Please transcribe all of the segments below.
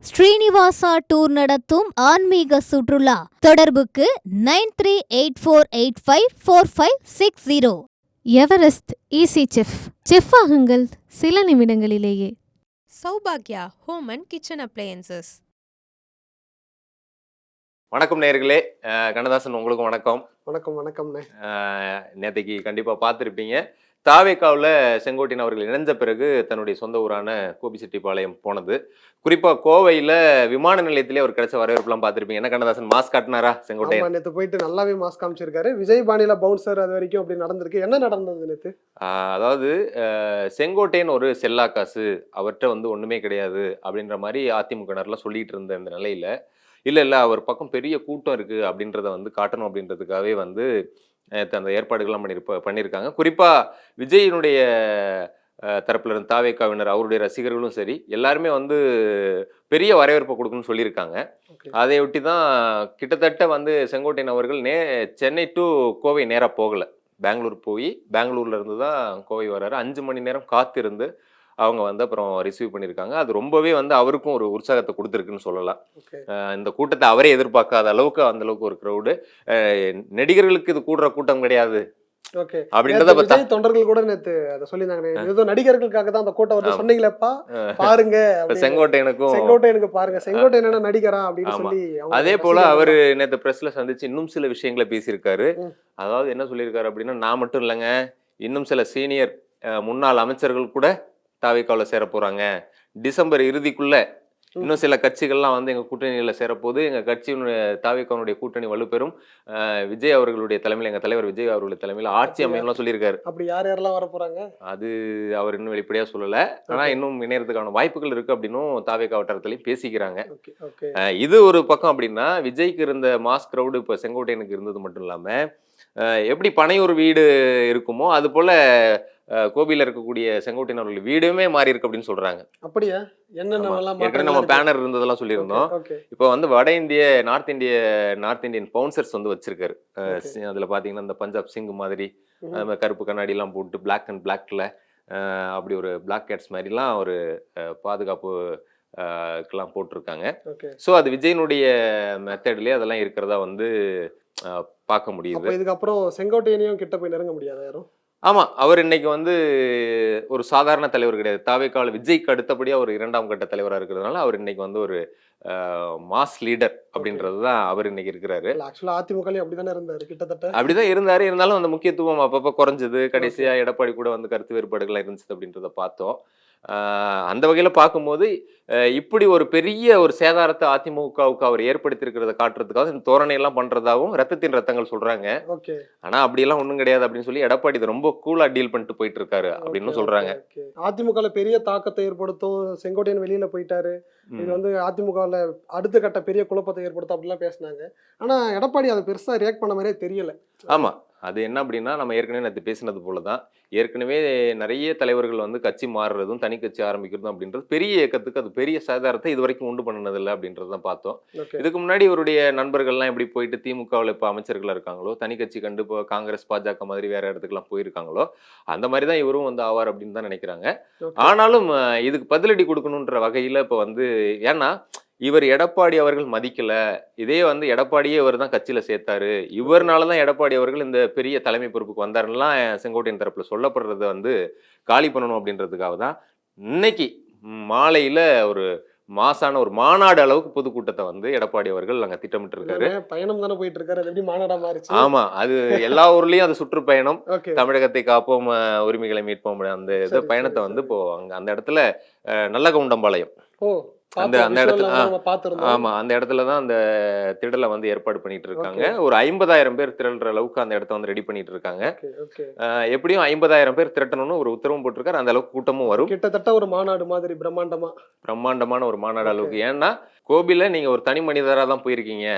Srinivasa tour நடத்தும் ஆன்மீக சுற்றுலா தொடர்புக்கு 9384854560. எவரெஸ்ட் ஈஸி செஃப் ஆகுங்கள் சில நிமிடங்களிலேயே. சௌபாக்யா ஹோம் அண்ட் கிச்சன் அப்ளையன்சஸ். வணக்கம் நேயர்களே, கண்ணதாசன் உங்களுக்கும் வணக்கம். வணக்கம்ண்ணே. நேற்றுக்கு கண்டிப்பாக பார்த்துருப்பீங்க. தாவேக்காவில் செங்கோட்டையன் அவர்கள் இணைந்த பிறகு தன்னுடைய சொந்த ஊரான கோபிச்செட்டிப்பாளையம் போனது. குறிப்பாக கோவையில் விமான நிலையத்திலே அவர் கிடைச்ச வரவேற்பெல்லாம் பார்த்துருப்பீங்க. என்ன கண்ணதாசன் மாஸ்க் காட்டினாரா செங்கோட்டையன்? நேற்று போயிட்டு நல்லாவே மாஸ்க் காமிச்சிருக்காரு. விஜய் பாணியில பவுன்சர் அது வரைக்கும் அப்படி நடந்திருக்கு. என்ன நடந்தது நேற்று? அதாவது செங்கோட்டையன் ஒரு செல்லா காசு, அவர்கிட்ட வந்து ஒன்றுமே கிடையாது அப்படின்ற மாதிரி அதிமுகனர்லாம் சொல்லிட்டு இருந்த இந்த நிலையில் இல்லை அவர் பக்கம் பெரிய கூட்டம் இருக்குது அப்படின்றத வந்து காட்டணும் அப்படின்றதுக்காகவே வந்து அந்த ஏற்பாடுகள்லாம் பண்ணியிருக்காங்க. குறிப்பாக விஜயினுடைய தரப்புல இருந்த தாவேக்காவினர், அவருடைய ரசிகர்களும் சரி, எல்லாருமே வந்து பெரிய வரவேற்பை கொடுக்கணும்னு சொல்லியிருக்காங்க. அதை ஒட்டி தான் கிட்டத்தட்ட வந்து செங்கோட்டையன் அவர்கள் சென்னை டு கோவை நேராக போகலை, பெங்களூர் போய் பெங்களூர்ல இருந்து தான் கோவை வர்றாரு. 5 மணி நேரம் காத்திருந்து அவங்க வந்து அப்புறம் ரிசீவ் பண்ணியிருக்காங்க. அது ரொம்பவே வந்து அவருக்கும் ஒரு உற்சாகத்தை கொடுத்துருக்குன்னு சொல்லலாம். இந்த கூட்டத்தை அவரே எதிர்பார்க்காத அளவுக்கு அந்த அளவுக்கு ஒரு க்ரௌடு. நடிகர்களுக்கு இது கூடுற கூட்டம் கிடையாது அப்படின்றத பத்தி தொண்டர்கள் கூட நேத்து அதை சொல்லியிருந்தாங்க. ஏதோ நடிகர்களுக்காக தான் அந்த கூட்டம் வந்து சொன்னீங்களேப்பா, பாருங்க செங்கோட்டையனுக்கு பாருங்க, செங்கோட்டையன் நடிகரா அப்படின்னு சொல்லி. அதே போல அவரு நேத்து பிரஸ்ல சந்திச்சு இன்னும் சில விஷயங்களை பேசியிருக்காரு. அதாவது என்ன சொல்லியிருக்காரு அப்படின்னா, நான் மட்டும் இல்லைங்க, இன்னும் சில சீனியர் முன்னாள் அமைச்சர்கள் கூட தாவேக்காவில் சேர போறாங்க. டிசம்பர் இறுதிக்குள்ள இன்னும் சில கட்சிகள்லாம் வந்து எங்க கூட்டணியில சேரப்போது. எங்க கட்சியினுடைய தாவேக்காவுடைய கூட்டணி வலுப்பெறும். விஜய் அவர்களுடைய தலைமையில், எங்க தலைவர் விஜய் அவர்களுடைய தலைமையில் ஆட்சி அமையலாம் சொல்லியிருக்காரு. அப்படி யாரெல்லாம் வர போறாங்க அது அவர் இன்னும் வெளிப்படையா சொல்லல. ஆனா இன்னும் இணையறதுக்கான வாய்ப்புகள் இருக்கு அப்படின்னும் தாவேக்கா வட்டாரத்திலையும் பேசிக்கிறாங்க. இது ஒரு பக்கம். அப்படின்னா விஜய்க்கு இருந்த மாஸ் கிரௌடு இப்ப செங்கோட்டையனுக்கு இருந்தது மட்டும் இல்லாம, எப்படி பனையூர் வீடு இருக்குமோ அது போல கோபியில இருக்கக்கூடிய செங்கோட்டையன் அவர்கள் வீடுமே மாறி இருக்கு அப்படின்னு சொல்றாங்க. அப்படியா? ஏற்கனவே நம்ம பேனர் இருந்ததெல்லாம் சொல்லியிருந்தோம். இப்போ வந்து நார்த் இந்தியன் பவுன்சர்ஸ் வந்து வச்சிருக்காரு. அதுல பாத்தீங்கன்னா இந்த பஞ்சாப் சிங் மாதிரி கருப்பு கண்ணாடி எல்லாம் போட்டு பிளாக் அண்ட் பிளாக்ல அப்படி ஒரு பிளாக் கேட்ஸ் மாதிரிலாம் ஒரு பாதுகாப்பு எல்லாம் போட்டிருக்காங்க. ஸோ அது விஜயனுடைய மெத்தட்லயே அதெல்லாம் இருக்கிறதா வந்து பார்க்க முடியுது. இதுக்கப்புறம் செங்கோட்டையனையும் கிட்ட போய் நெருங்க முடியாது யாரும். ஆமா, அவர் இன்னைக்கு வந்து ஒரு சாதாரண தலைவர் கிடையாது. தாவேக்கால விஜய்க்கு அடுத்தபடியா ஒரு 2ஆம் கட்ட தலைவராக இருக்கிறதுனால அவர் இன்னைக்கு வந்து ஒரு மாஸ் லீடர் அப்படின்றதுதான் அவர் இன்னைக்கு இருக்கிறாரு. ஆக்சுவலா அதிமுக அப்படிதானே இருந்தாரு, கிட்டத்தட்ட அப்படிதான் இருந்தாரு. இருந்தாலும் அந்த முக்கியத்துவம் அப்பப்ப குறைஞ்சது. கடைசியா எடப்பாடி கூட வந்து கருத்து வேறுபாடுகள் இருந்துச்சு அப்படின்றத பார்த்தோம். அந்த வகையில பார்க்கும்போது இப்படி ஒரு பெரிய ஒரு சேதாரத்தை அதிமுகவுக்கு அவர் ஏற்படுத்தியிருக்கிறத காட்டுறதுக்காக இந்த தோரணை எல்லாம் பண்றதாகவும் ரத்தத்தின் ரத்தங்கள் சொல்றாங்க. ஆனா அப்படியெல்லாம் ஒண்ணும் கிடையாது அப்படின்னு சொல்லி எடப்பாடி இதை ரொம்ப கூலா டீல் பண்ணிட்டு போயிட்டு இருக்காரு அப்படின்னு சொல்றாங்க. அதிமுக பெரிய தாக்கத்தை ஏற்படுத்தும், செங்கோட்டையன் வெளியில போயிட்டாரு, இது வந்து அதிமுகவில் அடுத்த கட்ட பெரிய குழப்பத்தை ஏற்படுத்தும் அப்படிலாம் பேசினாங்க. ஆனா எடப்பாடி அதை பெருசா ரியாக்ட் பண்ண மாதிரியே தெரியல. ஆமா, அது என்ன அப்படின்னா, நம்ம ஏற்கனவே நேற்று பேசினது போலதான், ஏற்கனவே நிறைய தலைவர்கள் வந்து கட்சி மாறுறதும் தனி கட்சி ஆரம்பிக்கிறதும் அப்படின்றது பெரிய இயக்கத்துக்கு அது பெரிய சாதாரத்தை இது வரைக்கும் உண்டு பண்ணதில்லை அப்படின்றதான் பார்த்தோம். இதுக்கு முன்னாடி இவருடைய நண்பர்கள்லாம் எப்படி போயிட்டு திமுகவில் இப்போ அமைச்சர்களாக இருக்காங்களோ, தனி கட்சி கண்டு இப்போ காங்கிரஸ் பாஜக மாதிரி வேற இடத்துக்குலாம் போயிருக்காங்களோ, அந்த மாதிரி தான் இவரும் வந்து ஆவார் அப்படின்னு தான் நினைக்கிறாங்க. ஆனாலும் இதுக்கு பதிலடி கொடுக்கணுன்ற வகையில் இப்போ வந்து, ஏன்னா இவர் எடப்பாடி அவர்கள் மதிக்கல, இதே வந்து எடப்பாடியே இவர் தான் கட்சியில சேர்த்தாரு, இவர்னாலதான் எடப்பாடி அவர்கள் இந்த பெரிய தலைமை பொறுப்புக்கு வந்தாருலாம் செங்கோட்டையன் தரப்புல சொல்லப்படுறத வந்து காலி பண்ணணும் அப்படின்றதுக்காக தான் இன்னைக்கு மாலையில ஒரு மாசான ஒரு மாநாடு அளவுக்கு பொதுக்கூட்டத்தை வந்து எடப்பாடி அவர்கள் அங்க திட்டமிட்டு இருக்காரு. பயணம் தானே போயிட்டு இருக்காரு, அது எப்படி மாநாடா மாறிச்சு? ஆமா, அது எல்லா ஊர்லயும் அது சுற்றுப்பயணம், தமிழகத்தை காப்போம் உரிமைகளை மீட்போம் அந்த பயணத்தை வந்து இப்போ அங்க அந்த இடத்துல நல்லகவுண்டம்பாளையம் அந்த இடத்துல அந்த இடத்துலதான் அந்த திடலை வந்து ஏற்பாடு பண்ணிட்டு இருக்காங்க. ஒரு 50,000 பேர் திரள்ற அளவுக்கு அந்த இடத்த வந்து ரெடி பண்ணிட்டு இருக்காங்க. எப்படியும் 50,000 பேர் திரட்டணும்னு ஒரு உத்தரவும் போட்டிருக்காரு. அந்த அளவுக்கு கூட்டமும் வரும். கிட்டத்தட்ட ஒரு மாநாடு மாதிரி பிரம்மாண்டமான ஒரு மாநாடு அளவுக்கு. ஏன்னா கோபில நீங்க ஒரு தனி மனிதரா தான் போயிருக்கீங்க,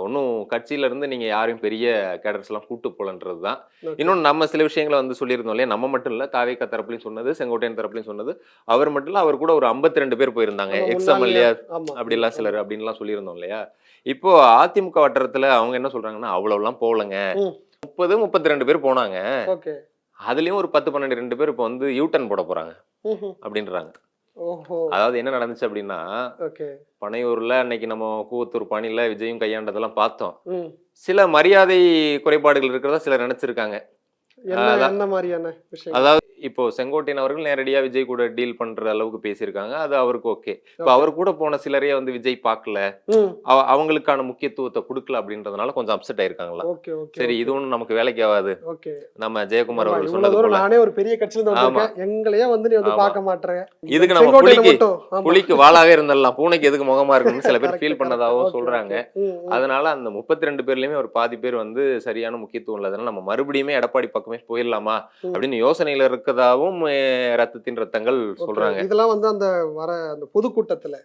ஒன்னும் கட்சியில இருந்து நீங்க யாரையும் பெரிய கேடர்ஸ் எல்லாம் கூட்டு போலன்றதுதான். இன்னொன்னு நம்ம சில விஷயங்களை வந்து சொல்லியிருந்தோம் இல்லையா, நம்ம மட்டும் இல்ல, தாவேக்கா தரப்புலையும் சொன்னது, செங்கோட்டையன் தரப்புலையும் சொன்னது, அவர் மட்டும் இல்ல, அவர் கூட ஒரு 52 பேர் போயிருந்தாங்க, எக்ஸ்எம்எல்ஏ அப்படி எல்லாம் சிலர் அப்படின்னு சொல்லியிருந்தோம் இல்லையா. இப்போ அதிமுக வட்டாரத்துல அவங்க என்ன சொல்றாங்கன்னா, அவ்வளவு எல்லாம் போலங்க, 32 பேர் போனாங்க, அதுலயும் ஒரு 10-12 பேர் இப்போ வந்து யூட்டன் போட போறாங்க அப்படின்றாங்க. ஓஹோ. அதாவது என்ன நடந்துச்சு அப்படின்னா, ஓகே. பனையூர்ல அன்னைக்கு நம்ம கூவத்தூர் பாணியில விஜயும் கையாண்டதெல்லாம் பார்த்தோம். ம். சில மரியாதை குறைபாடுகள் இருக்கிறதா சிலர் நினைச்சிருக்காங்க. என்ன மாதிரியான விஷயம்? அதாவது இப்போ செங்கோட்டையன் அவர்கள் நேரடியா விஜய் கூட டீல் பண்ற அளவுக்கு பேசியிருக்காங்க. அது அவருக்கு ஓகே. இப்ப அவர் கூட போன சிலரையே வந்து விஜய் பார்க்கல, அவங்களுக்கான முக்கியத்துவத்தை கொடுக்கல அப்படின்றதுனால கொஞ்சம் அப்செட் ஆயிருக்காங்களா. Okay okay. சரி, இது ஒண்ணும் நமக்கு வேலைக்கு ஆகாது. ஓகே. நம்ம ஜெயக்குமார் அவர்கள் இவ்வளவு சொன்னது தூரம் போல நானே ஒரு பெரிய கட்சியில இருந்து வந்திருக்கேன், எங்களையே வந்து நீ வந்து பார்க்க மாட்டேற. இதுக்கு நம்ம செங்கோட்டையன் மட்டும். ஆமா. புலிக்கு வாளாவே இருந்தலாம், பூனைக்கு எதுக்கு முகமா இருக்குன்னு சில பேர் Correct, ஃபீல் correct. பண்ணதாவும் Okay, சொல்றாங்க. okay. அதனால அந்த 32 பேர்லயுமே ஒரு பாதி பேர் வந்து சரியான முக்கியத்துவம் இல்லாதனால நம்ம மறுபடியுமே எடப்பாடி பக்கமே போயிடலாமா அப்படின்னு யோசனையில இருக்கதாவும் ரத்தத்தின் ரத்தங்கள் சொல்றாங்க. இதெல்லாம் வந்து அந்த வர அந்த பொதுக்கூட்டத்துல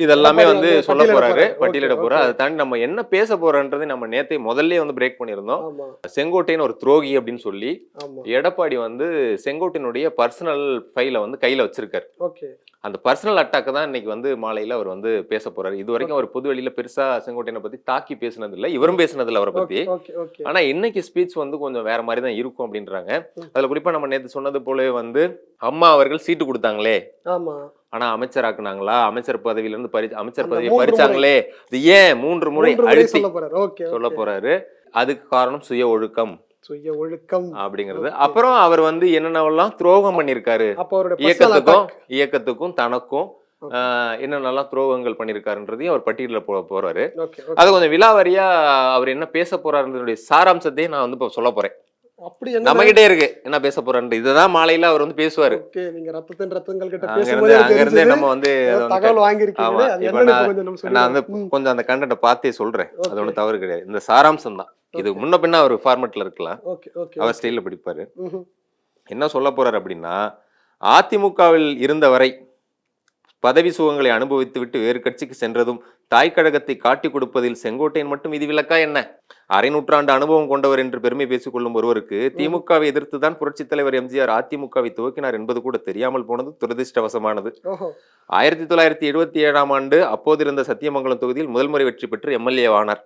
இதெல்லாமே வந்து சொல்ல போறாரு, பட்டியலிட பட்டியலிட போறாரு. போறாரு. அதை தாண்டி நம்ம என்ன பேச போறோன்றது நம்ம நேத்தே முதல்லயே வந்து பிரேக் பண்ணியிருந்தோம். ஆமா செங்கோட்டையன் ஒரு துரோகி அப்படின்னு சொல்லி ஆமா. எடப்பாடி வந்து செங்கோட்டையனுடைய பர்சனல் ஃபைலை வந்து கையில வச்சிருக்காரு. ஓகே. அந்த பர்சனல் அட்டாக் தான் இன்னைக்கு வந்து மாலையில அவர் வந்து பேச போறாரு. இது வரைக்கும் அவர் பொது வெளியில பெருசா செங்கோட்டையனை பத்தி தாக்கி பேசினது இல்ல, இவரும் பேசினது இல்ல அவரை பத்தி. Okay okay. ஆனா இன்னைக்கு ஸ்பீச் வந்து கொஞ்சம் வேற மாதிரி தான் இருக்கும் அப்படின்றாங்க. அதுல குறிப்பா நம்ம நேத்து சொன்னது போலவே வந்து அம்மா அவர்கள் சீட்டு கொடுத்தாங்களே, ஆமா. ஆனா அமைச்சர் ஆக்குனாங்களா, அமைச்சர் பதவியில இருந்து அமைச்சர் அந்த பதவியை 3 பறிச்சாங்களே, இது ஏன் 3 முறை அழுத்தி சொல்ல போறாரு. ஓகே. சொல்ல போறாரு. அதுக்கு காரணம் சுய ஒழுக்கம் சுய ஒழுக்கம் அப்படிங்கிறது. அப்புறம் அவர் வந்து என்னென்னவெல்லாம் துரோகம் பண்ணிருக்காரு அப்ப அவருடைய இயக்கத்துக்கும் தனக்கும் என்னென்னலாம் துரோகங்கள் பண்ணிருக்காருன்றதையும் அவர் பட்டியலில் போறாரு. ஓகே. அது கொஞ்சம் விலாவாரியா அவர் என்ன பேச போறாருன்றதுடைய சாராம்சத்தையும் நான் வந்து இப்ப சொல்ல போறேன். அப்படி என்ன நம்ம கிட்டே இருக்கு என்ன பேச போறாரு. இதுதான் மாலையில அவர் வந்து பேசுவாரு. ஓகே. நீங்க ரத்தங்கள் கிட்ட அங்க பேசும்போது இருந்தே நம்ம வந்து தகவல் வாங்கிருக்கீங்க. அது என்னன்னு கொஞ்சம் நம்ம சொல்லுங்க. நான் வந்து கொஞ்சம் அந்த கண்டென்ட்ட பார்த்தே சொல்றேன். அது ஒண்ணு தவறு கிடையாது. இந்த சாராம்சம் தான் இது. முன்ன பின்ன அவர் ஃபார்மேட்ல இருக்கலாம், ஓகே ஓகே. அவர் ஸ்டைல்ல படிப்பாரு. என்ன சொல்ல போறாரு அப்படின்னா, அதிமுகவில் இருந்தவரை பதவி சுகங்களை அனுபவித்து விட்டு வேறு கட்சிக்கு சென்றதும் தாய் கழகத்தை காட்டி கொடுப்பதில் செங்கோட்டையன் மட்டும் விதிவிலக்கா என்ன? அரை நூற்றாண்டு அனுபவம் கொண்டவர் என்று பெருமை பேசிக் கொள்ளும் ஒருவருக்கு திமுகவை எதிர்த்துதான் புரட்சித் தலைவர் எம்ஜிஆர் அதிமுகவை துவக்கினார் என்பது கூட தெரியாமல் போனது துரதிருஷ்டவசமானது. 1977ஆம் ஆண்டு அப்போது இருந்த சத்தியமங்கலம் தொகுதியில் முதல் முறை வெற்றி பெற்று எம்எல்ஏ ஆனார்.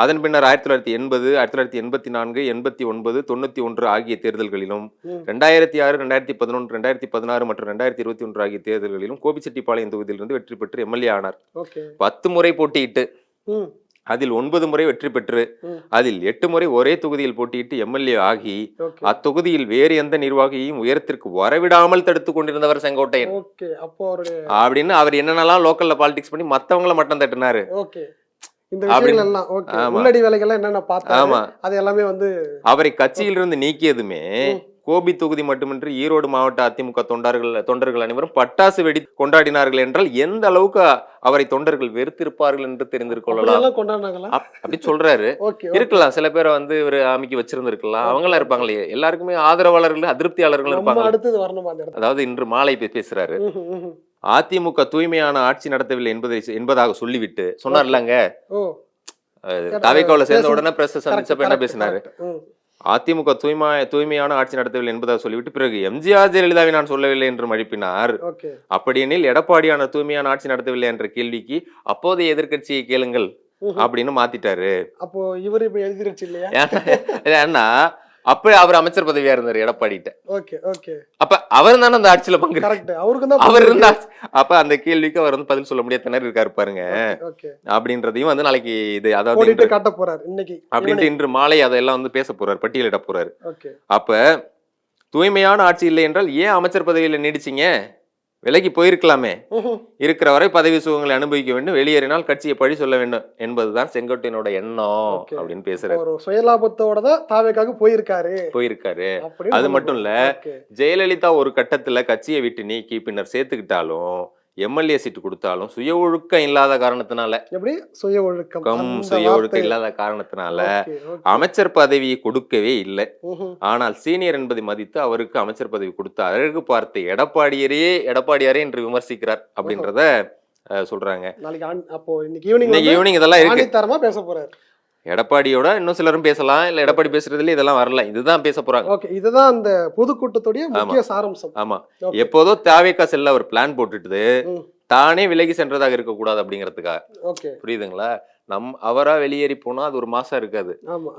அதன் பின்னர் 1980, 1984, 89, 91 ஆகிய தேர்தல்களிலும் 2006, 2011, 2016 மற்றும் 2021 ஆகிய தேர்தல்களிலும் கோபிச்செட்டிப்பாளையம் தொகுதியிலிருந்து வெற்றி பெற்று எம்எல்ஏ ஆனார். 10 முறை போட்டியிட்டு அதில் 9 முறை வெற்றி பெற்று அதில் 8 முறை ஒரே தொகுதியில் போட்டியிட்டு எம்எல்ஏ ஆகி அத்தொகுதியில் வேறு எந்த நிர்வாகியையும் உயரத்திற்கு வரவிடாமல் தடுத்து கொண்டிருந்தவர் செங்கோட்டையன் அப்படின்னு அவர் என்னென்னலாம் லோக்கல்ல பாலிடிக்ஸ் பண்ணி மத்தவங்கள மட்டம் தட்டினாரு. அவரை கட்சியிலிருந்து நீக்கியதுமே கோபி தொகுதி மட்டுமின்றி ஈரோடு மாவட்ட அதிமுக தொண்டர்கள் அனைவரும் பட்டாசு வெடி கொண்டாடினார்கள் என்றால் எந்த அளவுக்கு அவரை தொண்டர்கள் வெறுத்திருப்பார்கள் என்று தெரிந்து கொள்ளலாம். அப்படி சொல்றாரு. இருக்கலாம், சில பேரை வந்து இவர் அமைக்க வச்சிருந்திருக்கலாம், அவங்களாம் இருப்பாங்களே. எல்லாருக்குமே ஆதரவாளர்கள் அதிருப்தியாளர்கள் இருப்பாங்க. அதாவது இன்று மாலை பேசுறாரு, அதிமுக தூய்மையான ஆட்சி நடத்தவில்லை என்பதாக சொல்லிவிட்டு சொன்னார்லங்க. தாவேக்காவுல சேர்ந்த உடனே பிரஸ் சந்திச்சப்ப என்ன பேசினாரு? அதிமுக தூய்மையான ஆட்சி நடத்தவில்லை என்பதாக சொல்லிவிட்டு பிறகு எம்ஜிஆர் ஜெயலலிதாவை நான் சொல்லவில்லை என்று மழுப்பினார். அப்படியெனில் எடப்பாடியான தூய்மையான ஆட்சி நடத்தவில்லை என்ற கேள்விக்கு அப்போதைய எதிர்கட்சியை கேளுங்கள் அப்படின்னு மாத்திட்டாரு. அப்போ இவரு இப்ப எதிர்கட்சி இல்லையா? ஏன்னா அப்ப அவர் அமைச்சர் பதவியா இருந்தாரு எடப்பாடிட்ட. அப்ப அவர் தானே அந்த ஆட்சியில பங்கு அவர் இருந்தா. அப்ப அந்த கேள்விக்கு அவர் வந்து பதில் சொல்ல முடியாத திணறி இருக்காரு பாருங்க. அப்படின்றதையும் வந்து நாளைக்கு இது அதாவது காட்ட போறாரு இன்னைக்கு அப்படின்ட்டு இன்று மாலை அதெல்லாம் வந்து பேச போறாரு, பட்டியலிட போறாரு. அப்ப தூய்மையான ஆட்சி இல்லை என்றால் ஏன் அமைச்சர் பதவியில நீடிச்சிங்க? விலகி போயிருக்கலாமே. இருக்கிற வரை பதவி சுகங்களை அனுபவிக்க வேண்டும், வெளியேறினால் கட்சியை பழி சொல்ல வேண்டும் என்பதுதான் செங்கோட்டையனோட எண்ணம் அப்படின்னு பேசுறாரு. சுயலாபத்தோட தான் தாவேக்காக போயிருக்காரு. அது மட்டும் இல்ல, ஜெயலலிதா ஒரு கட்டத்துல கட்சியை விட்டு நீக்கி பின்னர் சேர்த்துக்கிட்டாலும் எம்எல்ஏ சீட்டு கொடுத்தாலும் சுய ஒழுக்கம் இல்லாத காரணத்தினால சுய ஒழுக்கம் இல்லாத காரணத்தினால அமைச்சர் பதவியை கொடுக்கவே இல்லை. ஆனால் சீனியர் என்பதை மதித்து அவருக்கு அமைச்சர் பதவி கொடுத்த அழகு பார்த்து எடப்பாடியாரே என்று விமர்சிக்கிறார் அப்படின்றத சொல்றாங்க. இன்னைக்கு ஈவினிங் இதெல்லாம் இருக்கு, பேச போறாரு. எடப்பாடியோட இன்னும் சிலரும் பேசலாம், இல்ல எடப்பாடி பேசுறதுல இதெல்லாம் வரல, இதுதான் பேச போறாங்க. இதுதான் அந்த பொதுக்கூட்டத்துடைய முக்கிய சாராம்சம். ஆமா, எப்போதோ தாவேக்கா செல்ல ஒரு பிளான் போட்டுட்டு தானே விலகி சென்றதாக இருக்க கூடாது அப்படிங்கறதுக்காக. புரியுதுங்களா? அவரா வெளியேறி போனா அது ஒரு மாசம் இருக்காது.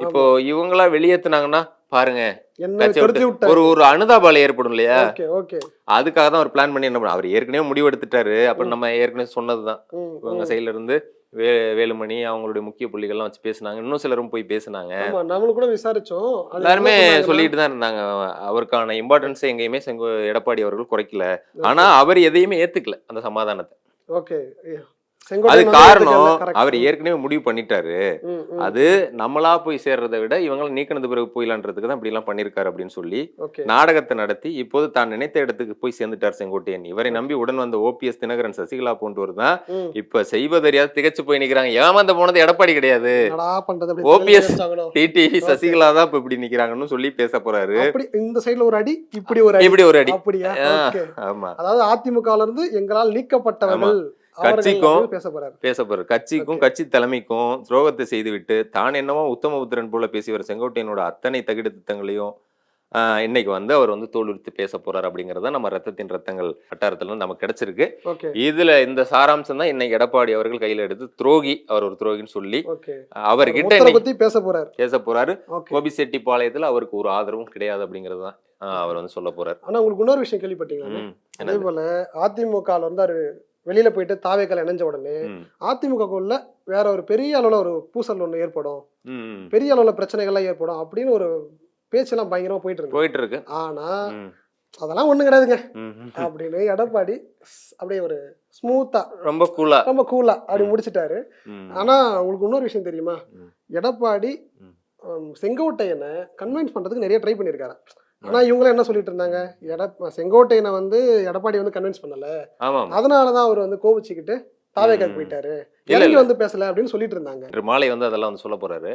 இப்போ இவங்களா வெளியேத்துனாங்கன்னா பாருங்க என்ன கட்சி கருத்து விட்டு விட்டாரு. ஒரு அனுதாபால ஏற்படும் இல்லையா, ஓகே ஓகே. அதுக்காக தான் அவர் பிளான் பண்ணி என்ன பண்ண, அவர் ஏற்கனவே முடிவு எடுத்துட்டாரு. அப்புறம் நம்ம ஏற்கனவே சொன்னதுதான், இவங்க சைட்ல இருந்து வேலுமணி அவங்களுடைய முக்கிய புள்ளிகள்லாம் வச்சு பேசினாங்க, இன்னும் சிலரும் போய் பேசினாங்க, ஆமா நம்மளும் கூட விசாரிச்சோம். அது எல்லாருமே என்ன சொன்னாங்கன்னா, சொல்லிட்டு தான் இருந்தாங்க. அவருக்கான இம்பார்ட்டன்ஸை எங்கேயுமே எடப்பாடி அவர்கள் குறைக்கல. ஆனா அவர் எதையுமே ஏத்துக்கல அந்த சமாதானத்தை. ஓகே. அது செங்கோட்டையன் வந்து காரணம் ஏத்துக்கல, correct. அவர் ஏற்கனவே முடிவு பண்ணிட்டாரு. ம், ம். அது நம்மளா போய் சேர்றதை விட இவங்களை நீக்கினது பிறகு போயிலான்றதுக்கு தான் இப்படி எல்லாம் பண்ணிருக்காரு அப்படின்னு சொல்லி ஓகே. நாடகத்தை நடத்தி இப்போது தான் நினைத்த இடத்துக்கு போய் சேர்ந்துட்டார் செங்கோட்டையன். இவரை நம்பி உடன் வந்த ஓபிஎஸ் தினகரன் சசிகலா போன்றவர் தான் ம். இப்ப செய்வதறியாது திகைச்சு போய் நிக்கிறாங்க. ஏமாந்த போனது எடப்பாடி கிடையாது, என்னடா பண்றது அப்படி OPS தெரிஞ்சாங்களோ? டிடிவி சசிகலா தான் இப்ப இப்படி நிக்கிறாங்கன்னு சொல்லி பேச போறாரு. அப்படி இந்த சைடுல ஒரு அடி, இப்படி ஒரு அடி. இப்படி ஒரு அடி. அப்படியா? ஆ, ஓகே. ஆமா, அதாவது அதிமுகல இருந்து எங்களால் நீக்கப்பட்டவர்கள் அவர்கள் கட்சிக்கும் அப்படின்னு பேச போறாரு. பேச போறாரு. கட்சிக்கும் கட்சி தலைமைக்கும் துரோகத்தை செய்துவிட்டு தான் என்னவோ உத்தமபுத்திரன் போல பேசியவர் செங்கோட்டையனோட அத்தனை தகிடு திட்டங்களையும் இன்னைக்கு வந்து அவர் வந்து தோலுரித்து பேச போறாரு அப்படிங்கறத நம்ம ரத்தத்தின் ரத்தங்கள் வட்டாரத்துல நமக்கு கிடைச்சிருக்கு. ஓகே இதுல இந்த சாராம்சம் தான் இன்னைக்கு எடப்பாடி அவர்கள் கையில எடுத்து துரோகி, அவர் ஒரு துரோகின்னு சொல்லி ஓகே. அவர்கிட்ட முத்தரை இன்னைக்கு பத்தி பேச போறாரு. பேச போறாரு. ஓகே. கோபிச்செட்டிப்பாளையத்துல அவருக்கு ஒரு ஆதரவும் கிடையாது அப்படிங்கறது தான் அவர் வந்து சொல்ல போறாரு. ஆனா உங்களுக்கு இன்னொரு விஷயம் கேள்விப்பட்டீங்களா? ம், அதே என்னது? போல அதிமுகல வந்து அவரு வெளியில போயிட்டு தாவேக்கால இணைஞ்ச உடனே ம், அதிமுகக்குள்ள வேற ஒரு பெரிய அளவுல ஒரு பூசல் ஒண்ணு ஏற்படும், ம், பெரிய அளவுல பிரச்சனைகள்லாம் ஏற்படும் அப்படின்னு ஒரு பேச்செல்லாம் பயங்கரமா போயிட்டு இருக்கு. போயிட்டு இருக்கு. ஆனா ம், அதெல்லாம் ஒண்ணு கிடையாதுங்க ம், ம். அப்படின்னு எடப்பாடி அப்படியே ஒரு ஸ்மூத்தா ரொம்ப கூலா. ரொம்ப கூலா அப்படி முடிச்சிட்டாரு. ம், ஆனா உங்களுக்கு இன்னொரு விஷயம் தெரியுமா? ம். எடப்பாடி ம். செங்கோட்டையனை கன்வின்ஸ் பண்றதுக்கு நிறைய ட்ரை பண்ணியிருக்காரு. ஆனா இவங்களும் என்ன சொல்லிட்டு இருந்தாங்க, செங்கோட்டையனை வந்து எடப்பாடி வந்து கன்வின்ஸ் பண்ணல, ஆமா, அதனாலதான் அவர் வந்து கோவிச்சுக்கிட்டு தாவேக்காக்கு போயிட்டாரு, இல்ல, இறங்கி இல்ல. வந்து பேசல அப்படின்னு சொல்லிட்டு இருந்தாங்க. இன்று மாலை வந்து அதெல்லாம் வந்து சொல்ல போறாரு.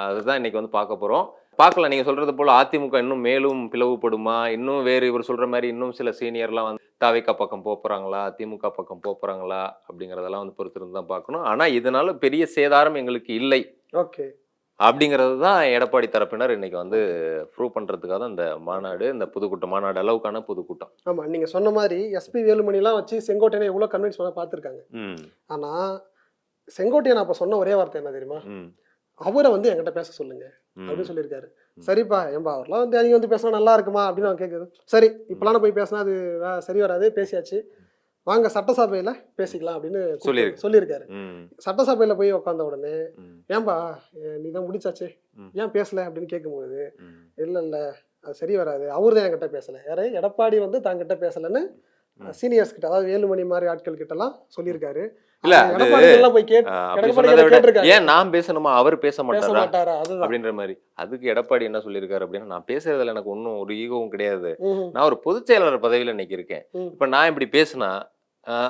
அதுதான் இன்னைக்கு வந்து பார்க்க போறோம். பார்க்கலாம், நீங்க சொல்றது போல அதிமுக இன்னும் மேலும் பிளவுபடுமா, இன்னும் வேறு இவர் சொல்ற மாதிரி இன்னும் சில சீனியர்லாம் வந்து தாவேக்கா பக்கம் போறாங்களா, திமுக பக்கம் போறாங்களா அப்படிங்கறதெல்லாம் வந்து பொறுத்திருந்து தான் பார்க்கணும். ஆனா இதனால பெரிய சேதாரம் எங்களுக்கு இல்லை ஓகே. அப்படிங்கிறது தான் எடப்பாடி தரப்பினர் இன்னைக்கு வந்து ப்ரூவ் பண்றதுக்காக தான் இந்த மாநாடு, இந்த பொதுக்கூட்டம் மாநாடு அளவுக்கான பொதுக்கூட்டம். ஆமா நீங்க சொன்ன மாதிரி எஸ்பி வேலுமணி எல்லாம் வச்சு செங்கோட்டையனை எவ்வளவு கன்வின்ஸ் பண்ண பார்த்திருக்காங்க. ம், ஆனா செங்கோட்டையன் அப்ப சொன்ன ஒரே வார்த்தை என்ன தெரியுமா? ம், அவரை வந்து என்கிட்ட பேச சொல்லுங்க ம். அப்படின்னு சொல்லியிருக்காரு. சரிப்பா ஏன்பா அவர்லாம் வந்து நீங்க வந்து பேசினா நல்லா இருக்குமா அப்படின்னு அவன் கேட்குது. சரி இப்பெல்லாம் போய் பேசினா அது சரி வராது, பேசியாச்சு, வாங்க சட்டசபையில பேசிக்கலாம் அப்படின்னு சொல்லியிருக்காரு. ம், சட்டசபையில போய் உட்காந்த உடனே ம், ஏன்பா நீ தான் முடிச்சாச்சு, ம். ஏன் பேசல அப்படின்னு கேட்கும்போது, ம். இல்ல இல்ல அது சரி வராது, அவரு தான் என்கிட்ட பேசல, யாரு எடப்பாடி வந்து தாங்கிட்ட பேசலன்னு சீனியர்ஸ் கிட்ட, அதாவது வேலுமணி மாதிரி ஆட்கள் கிட்ட எல்லாம் சொல்லியிருக்காரு. இல்ல, அது எடப்பாடி எல்லாம் போய் அப்படி சொன்னதை விட ஏன் நான் பேசணுமா, அவர் பேச பேச மாட்டாரா மாட்டாரா? அதுதான். அப்படின்ற மாதிரி. அதுக்கு எடப்பாடி என்ன சொல்லியிருக்காரு அப்படின்னா, நான் பேசுறதுல எனக்கு ஒன்றும் ஒரு ஈகவும் கிடையாது, ம்ஹும். நான் ஒரு பொதுச் செயலாளர் பதவியில இன்னைக்கு இருக்கேன், ம். இப்ப நான் இப்படி பேசினா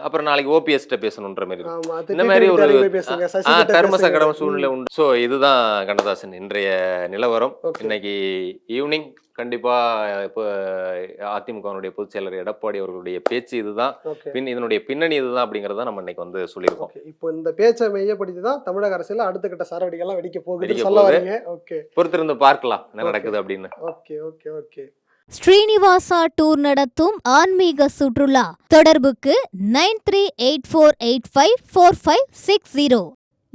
அப்புறம் நாளைக்கு ஓபிஎஸ் பேசணுன்ற மாதிரி இருக்கு. ஆமா, இந்த மாதிரி ஒரு போய் பேசுங்க, சசி கிட்ட தர்ம பேசுங்க. சங்கடம் சூழ்நிலை உண்டு. ஸோ இதுதான் கண்ணதாசன் இன்றைய நிலவரம். Okay. இன்னைக்கு ஈவினிங் கண்டிப்பா இப்போ அதிமுகவுடைய பொதுச் செயலர் எடப்பாடி அவர்களுடைய பேச்சு இதுதான், Okay. இதனுடைய பின்னணி இதுதான் அப்படிங்கறத நம்ம இன்னைக்கு வந்து சொல்லியிருக்கோம். Okay. இப்போ இந்த பேச்சை மையப்படுத்தி தான் தமிழக அரசியல் அடுத்த கட்ட சாரவடிகள்லாம் வெடிக்க போகுது வெடிக்க சொல்ல போகுது. வரீங்க. ஓகே பொறுத்திருந்து பார்க்கலாம் என்ன Okay. நடக்குது அப்படின்னு. Okay okay okay. Srinivasa tour நடத்தும் ஆன்மீக சுற்றுலா தொடர்புக்கு 9384854560.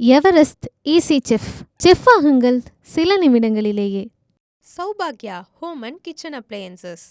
Everest easy chef. செஃப் ஆகுங்கள் சில நிமிடங்களிலேயே. சௌபாக்யா ஹோம் அண்ட் கிச்சன் அப்ளையன்சஸ்.